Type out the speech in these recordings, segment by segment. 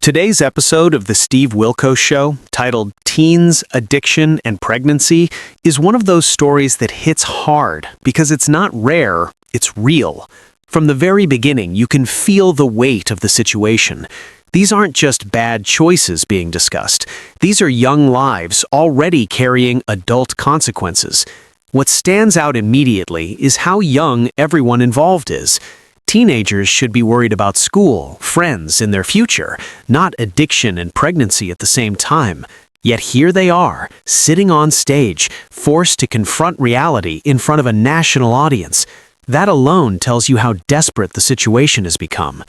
Today's episode of the Steve Wilkos Show, titled Teens, Addiction, and Pregnancy, is one of those stories that hits hard because it's not rare, it's real. From the very beginning, you can feel the weight of the situation. These aren't just bad choices being discussed. These are young lives already carrying adult consequences. What stands out immediately is how young everyone involved is. Teenagers should be worried about school, friends, and their future, not addiction and pregnancy at the same time. Yet here they are, sitting on stage, forced to confront reality in front of a national audience. That alone tells you how desperate the situation has become.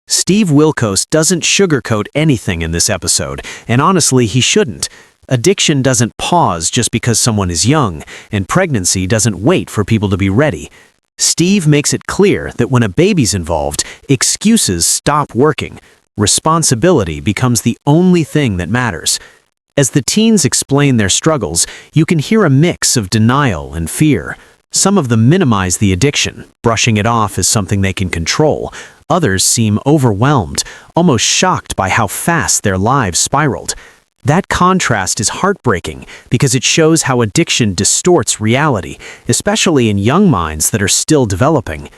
Steve Wilkos doesn't sugarcoat anything in this episode, and honestly, he shouldn't. Addiction doesn't pause just because someone is young, and pregnancy doesn't wait for people to be ready. Steve makes it clear that when a baby's involved, excuses stop working. Responsibility becomes the only thing that matters. As the teens explain their struggles, you can hear a mix of denial and fear. Some of them minimize the addiction, brushing it off as something they can control. Others seem overwhelmed, almost shocked by how fast their lives spiraled. That contrast is heartbreaking because it shows how addiction distorts reality, especially in young minds that are still developing.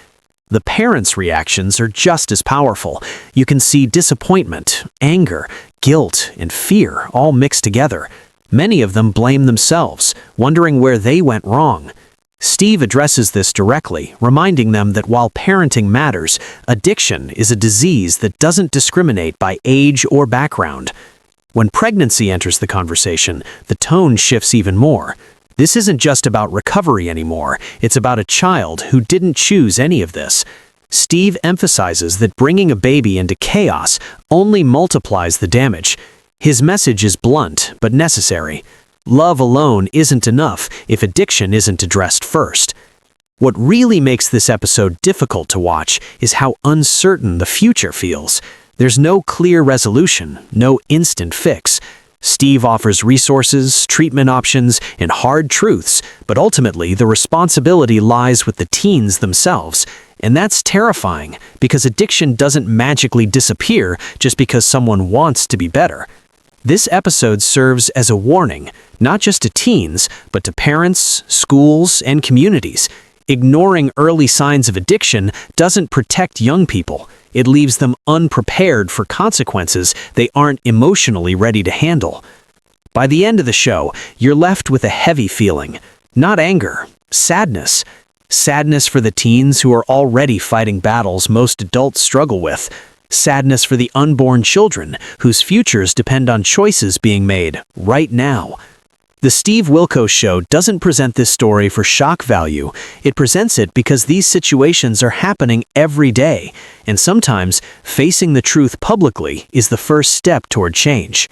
The parents' reactions are just as powerful. You can see disappointment, anger, guilt, and fear all mixed together. Many of them blame themselves, wondering where they went wrong. Steve addresses this directly, reminding them that while parenting matters, addiction is a disease that doesn't discriminate by age or background. When pregnancy enters the conversation, the tone shifts even more. This isn't just about recovery anymore, it's about a child who didn't choose any of this. Steve emphasizes that bringing a baby into chaos only multiplies the damage. His message is blunt, but necessary. Love alone isn't enough if addiction isn't addressed first. What really makes this episode difficult to watch is how uncertain the future feels. There's no clear resolution, no instant fix. Steve offers resources, treatment options, and hard truths, but ultimately the responsibility lies with the teens themselves. And that's terrifying, because addiction doesn't magically disappear just because someone wants to be better. This episode serves as a warning, not just to teens, but to parents, schools, and communities. Ignoring early signs of addiction doesn't protect young people. It leaves them unprepared for consequences they aren't emotionally ready to handle. By the end of the show, you're left with a heavy feeling. Not anger, sadness. Sadness for the teens who are already fighting battles most adults struggle with. Sadness for the unborn children whose futures depend on choices being made right now. The Steve Wilkos Show doesn't present this story for shock value. It presents it because these situations are happening every day, and sometimes facing the truth publicly is the first step toward change.